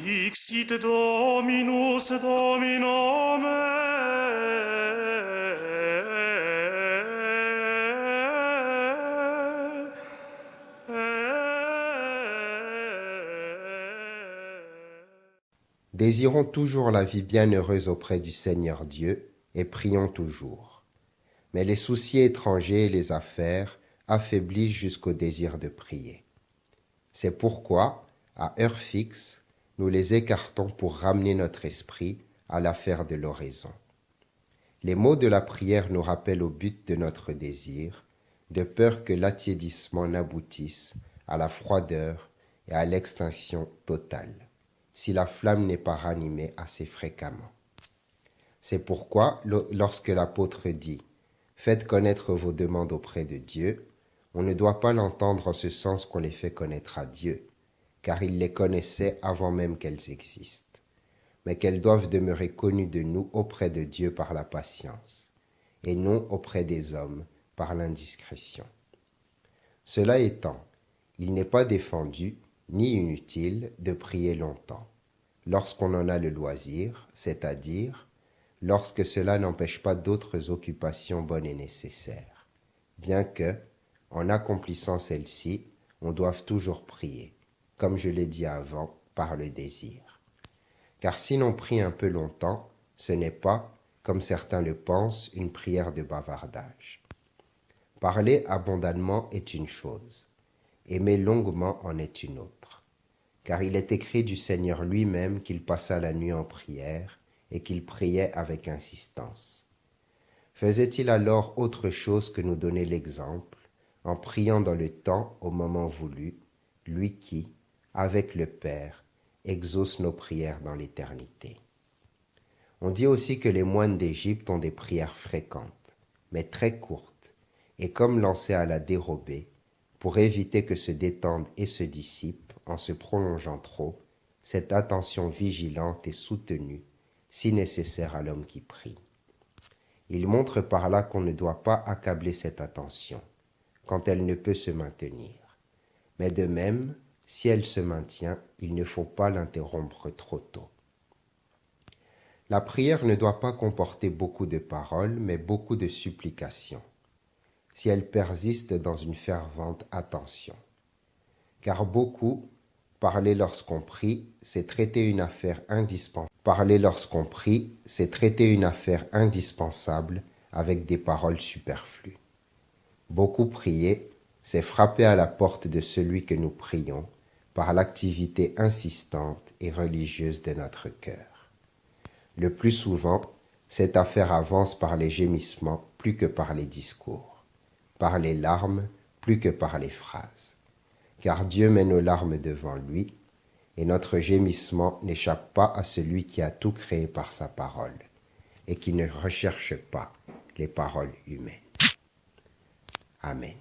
Dixit Dominus Domino Désirons toujours la vie bienheureuse auprès du Seigneur Dieu et prions toujours. Mais les soucis étrangers et les affaires affaiblissent jusqu'au désir de prier. C'est pourquoi, à heure fixe, nous les écartons pour ramener notre esprit à l'affaire de l'oraison. Les mots de la prière nous rappellent au but de notre désir, de peur que l'attiédissement n'aboutisse à la froideur et à l'extinction totale, si la flamme n'est pas ranimée assez fréquemment. C'est pourquoi, lorsque l'apôtre dit « Faites connaître vos demandes auprès de Dieu », on ne doit pas l'entendre en ce sens qu'on les fait connaître à Dieu, car il les connaissait avant même qu'elles existent, mais qu'elles doivent demeurer connues de nous auprès de Dieu par la patience, et non auprès des hommes par l'indiscrétion. Cela étant, il n'est pas défendu, ni inutile, de prier longtemps, lorsqu'on en a le loisir, c'est-à-dire lorsque cela n'empêche pas d'autres occupations bonnes et nécessaires, bien que, en accomplissant celle-ci, on doive toujours prier, comme je l'ai dit avant, par le désir. Car si l'on prie un peu longtemps, ce n'est pas, comme certains le pensent, une prière de bavardage. Parler abondamment est une chose, aimer longuement en est une autre. Car il est écrit du Seigneur lui-même qu'il passa la nuit en prière et qu'il priait avec insistance. Faisait-il alors autre chose que nous donner l'exemple, en priant dans le temps au moment voulu, lui qui, avec le Père, exauce nos prières dans l'éternité. On dit aussi que les moines d'Égypte ont des prières fréquentes, mais très courtes, et comme lancées à la dérobée, pour éviter que se détende et se dissipe, en se prolongeant trop, cette attention vigilante et soutenue, si nécessaire à l'homme qui prie. Il montre par là qu'on ne doit pas accabler cette attention, quand elle ne peut se maintenir. Mais de même, si elle se maintient, il ne faut pas l'interrompre trop tôt. La prière ne doit pas comporter beaucoup de paroles, mais beaucoup de supplications, si elle persiste dans une fervente attention. Car beaucoup, parler lorsqu'on prie, c'est traiter une affaire indispensable. Parler lorsqu'on prie, c'est traiter une affaire indispensable avec des paroles superflues. Beaucoup prier, c'est frapper à la porte de celui que nous prions par l'activité insistante et religieuse de notre cœur. Le plus souvent, cette affaire avance par les gémissements plus que par les discours, par les larmes plus que par les phrases. Car Dieu met nos larmes devant lui, et notre gémissement n'échappe pas à celui qui a tout créé par sa parole, et qui ne recherche pas les paroles humaines. Amen.